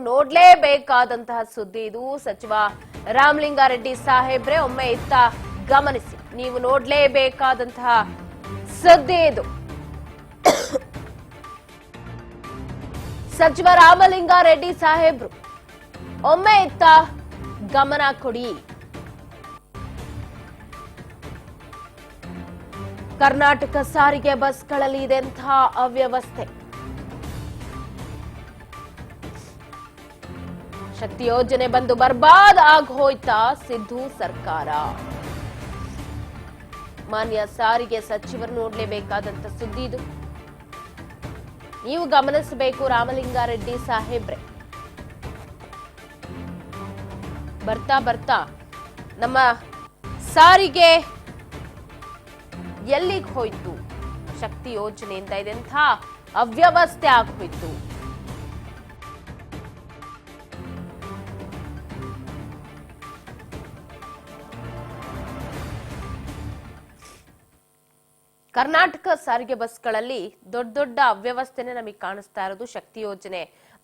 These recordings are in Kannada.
ನೋಡ್ಲೇಬೇಕಾದಂತಹ ಸುದ್ದಿ ಇದು. ಸಚಿವ ರಾಮಲಿಂಗಾರೆಡ್ಡಿ ಸಾಹೇಬ್ರೆ ಒಮ್ಮೆ ಇತ್ತ ಗಮನಿಸಿ, ನೀವು ನೋಡ್ಲೇಬೇಕಾದಂತಹ ಸುದ್ದಿ ಇದು. ಸಚಿವ ರಾಮಲಿಂಗಾರೆಡ್ಡಿ ಸಾಹೇಬ್ರು ಒಮ್ಮೆ ಇತ್ತ ಗಮನ ಕೊಡಿ. ಕರ್ನಾಟಕ ಸಾರಿಗೆ ಬಸ್ಗಳಲ್ಲಿ ಇದೆಂಥ ಅವ್ಯವಸ್ಥೆ. ಶಕ್ತಿ ಯೋಜನೆ ಬಂದು ಬರ್ಬಾದ್ ಆಗ್ ಹೋಯ್ತಾ ಸಿದ್ದು ಸರ್ಕಾರ. ಮಾನ್ಯ ಸಾರಿಗೆ ಸಚಿವರು ನೋಡ್ಲೇಬೇಕಾದಂತ ಸುದ್ದಿ ಇದು. ನೀವು ಗಮನಿಸಬೇಕು ರಾಮಲಿಂಗಾರೆಡ್ಡಿ ಸಾಹೇಬ್ರೆ. ಬರ್ತಾ ಬರ್ತಾ ನಮ್ಮ ಸಾರಿಗೆ ಎಲ್ಲಿಗೆ ಹೋಯ್ತು? ಶಕ್ತಿ ಯೋಜನೆಯಿಂದ ಇದೆಂಥ ಅವ್ಯವಸ್ಥೆ ಆಗೋಯ್ತು. ಕರ್ನಾಟಕ ಸಾರಿಗೆ ಬಸ್ಗಳಲ್ಲಿ ದೊಡ್ಡ ದೊಡ್ಡ ಅವ್ಯವಸ್ಥೆನೆ ನಮಗೆ ಕಾಣಿಸ್ತಾ ಇರೋದು. ಶಕ್ತಿ ಯೋಜನೆ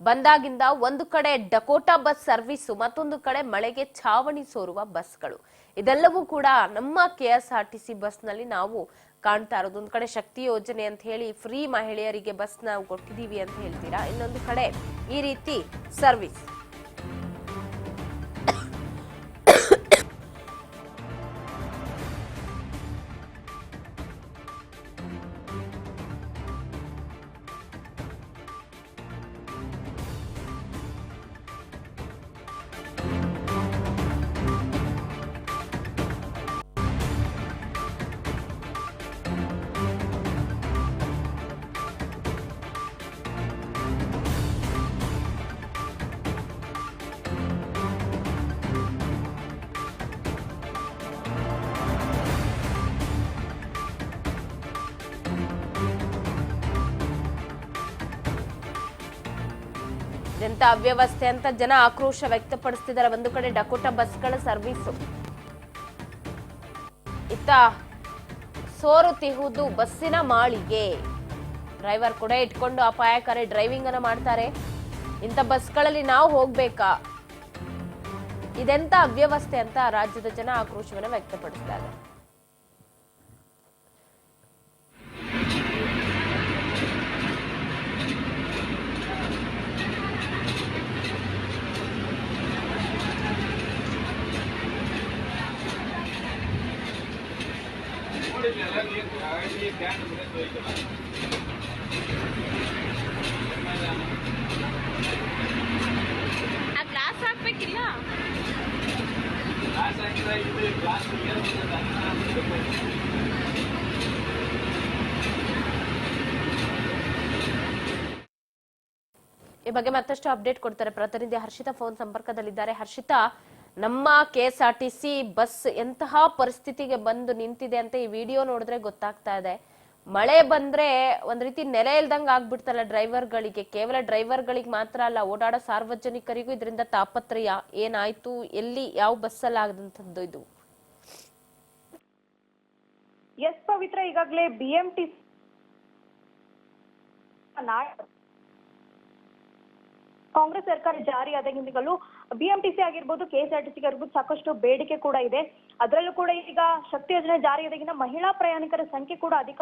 ಬಂದಾಗಿಂದ ಒಂದು ಕಡೆ ಡಕೋಟಾ ಬಸ್ ಸರ್ವಿಸು, ಮತ್ತೊಂದು ಕಡೆ ಮಳೆಗೆ ಛಾವಣಿ ಸೋರುವ ಬಸ್ಗಳು. ಇದೆಲ್ಲವೂ ಕೂಡ ನಮ್ಮ KSRTC ಬಸ್ನಲ್ಲಿ ನಾವು ಕಾಣ್ತಾ ಇರೋದು. ಒಂದು ಕಡೆ ಶಕ್ತಿ ಯೋಜನೆ ಅಂತ ಹೇಳಿ ಫ್ರೀ ಮಹಿಳೆಯರಿಗೆ ಬಸ್ ನಾವು ಕೊಟ್ಟಿದೀವಿ ಅಂತ ಹೇಳ್ತೀರಾ, ಇನ್ನೊಂದು ಕಡೆ ಈ ರೀತಿ ಸರ್ವಿಸ್. ಎಂತ ಅವ್ಯವಸ್ಥೆ ಅಂತ ಜನ ಆಕ್ರೋಶ ವ್ಯಕ್ತಪಡಿಸ್ತಿದ್ದಾರೆ. ಒಂದು ಕಡೆ ಡಕೋಟಾ ಬಸ್ಗಳ ಸರ್ವಿಸು, ಇತ್ತ ಸೋರುತ್ತಿಹುದು ಬಸ್ಸಿನ ಮಾಳಿಗೆ. ಡ್ರೈವರ್ ಕೂಡ ಇಟ್ಕೊಂಡು ಅಪಾಯಕಾರಿ ಡ್ರೈವಿಂಗ್ ಅನ್ನ ಮಾಡ್ತಾರೆ. ಇಂಥ ಬಸ್ಗಳಲ್ಲಿ ನಾವು ಹೋಗ್ಬೇಕಾ? ಇದೆಂತ ಅವ್ಯವಸ್ಥೆ ಅಂತ ರಾಜ್ಯದ ಜನ ಆಕ್ರೋಶವನ್ನ ವ್ಯಕ್ತಪಡಿಸ್ತಾರೆ. ಗ್ಲಾಸ್ ಹಾಕ್ಬೇಕಿಲ್ಲ. ಈ ಬಗ್ಗೆ ಮತ್ತಷ್ಟು ಅಪ್ಡೇಟ್ ಕೊಡ್ತಾರೆ ಪ್ರತಿನಿಧಿ ಹರ್ಷಿತಾ ಫೋನ್ ಸಂಪರ್ಕದಲ್ಲಿದ್ದಾರೆ. ಹರ್ಷಿತಾ, ನಮ್ಮ KSRTC ಬಸ್ ಎಂತಹ ಪರಿಸ್ಥಿತಿಗೆ ಬಂದು ನಿಂತಿದೆ ಅಂತ ಈ ವಿಡಿಯೋ ನೋಡಿದ್ರೆ ಗೊತ್ತಾಗ್ತಾ ಇದೆ. ಮಳೆ ಬಂದ್ರೆ ಒಂದ್ ರೀತಿ ನೆಲೆ ಇಲ್ದಂಗ ಆಗ್ಬಿಡ್ತಲ್ಲ ಡ್ರೈವರ್ಗಳಿಗೆ. ಕೇವಲ ಡ್ರೈವರ್ಗಳಿಗೆ ಮಾತ್ರ ಅಲ್ಲ, ಓಡಾಡೋ ಸಾರ್ವಜನಿಕರಿಗೂ ಇದರಿಂದ ತಾಪತ್ರಯ. ಏನಾಯ್ತು, ಎಲ್ಲಿ ಯಾವ ಬಸ್ಸಲ್ಲಿ ಆಗದಂತದ್ದು ಇದು? ಎಸ್ ಪವಿತ್ರ, ಈಗಾಗಲೇ BMTC ಕಾಂಗ್ರೆಸ್ ಸರ್ಕಾರ ಜಾರಿಯಾದಾಗಿಂದಲೂ BMTC ಆಗಿರ್ಬೋದು, KSRTC ಆಗಿರ್ಬೋದು ಸಾಕಷ್ಟು ಬೇಡಿಕೆ ಕೂಡ ಇದೆ. ಅದರಲ್ಲೂ ಕೂಡ ಈಗ ಶಕ್ತಿ ಯೋಜನೆ ಜಾರಿಯಾದಾಗಿಂದ ಮಹಿಳಾ ಪ್ರಯಾಣಿಕರ ಸಂಖ್ಯೆ ಕೂಡ ಅಧಿಕ